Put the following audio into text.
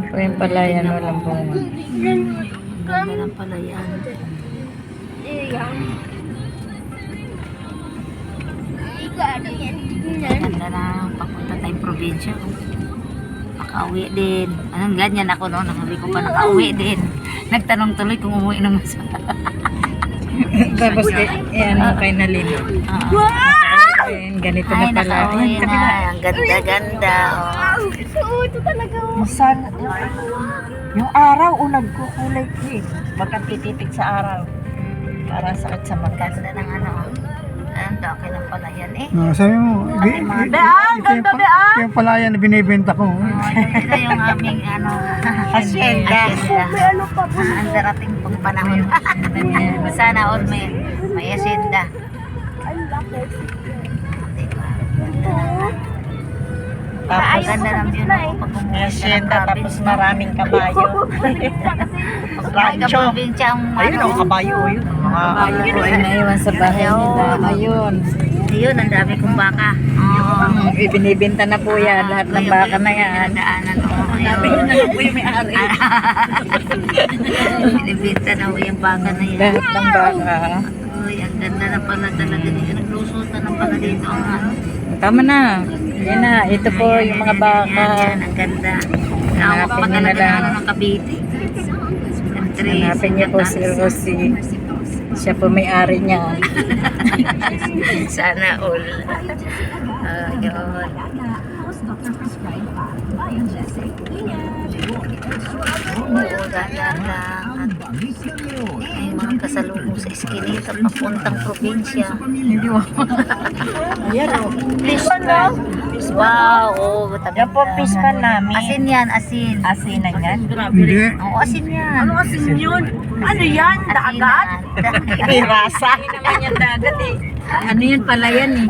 O yung palayan, walang bunga. Ganda ng palayan. Ganda na papunta tayong probinsya. Makauwi din. Anong ganyan ako no? Nakabi ko pa nakauwi din. Nagtanong tuloy kung umuwi naman sa... Tapos kay Nalino. Ganito na pala. Nakauwi na. Ang ganda-ganda. Oo, ito talaga. Saan? Yung araw, nagkukulay green. Wag kang tititig sa araw. Para sakit sa mata. Ganda ng ano. Ang daki ng palayan eh. Sabi mo, yung palayan na binibenta ko. Ito yung aming ano, Hacienda. Ano pa po? ang darating pang panahon. Sana all may asyenda. Ang laki. Diba? Tapos, Ganda ng view na pag umuwi ka ng hacienda, tapos province. maraming kabayo. Pag rancho. probinsya ang Ayun, ang kabayo. Yun, mga Kabayo. ay naiwan sa bahay nila. Ayun. Yun, ang dami kong baka. Ibinibenta na po yan. Lahat ng baka na yan. Daanan ko. po yung may-ari. Binibenta na po yung baka na yan. Lahat ng baka. Uy, ang ganda na pala talaga dito. Naglusutan na pala dito ang ano. Tama na. Yan na. Ito po yung mga baka. Yan, ang ganda. Awak pa Hanapin niyo na talaga lang. ng ano, Cavite. Hanapin niyo po si Rosie. Siya po may-ari niya. Sana all. Yun. Oo, dahan lang. May mga kasalubong sa eskinita papuntang probinsya. Hindi mo. Ayan o. Fish pan. Wow, oh, Yan po fish pan namin. Asin yan, asin. Asin na yan. Hindi. Oo, asin yan. Ano asin yun? Ano yan? Dagat? May rasa. Hindi naman yan dagat eh. Ano yun pala yan eh.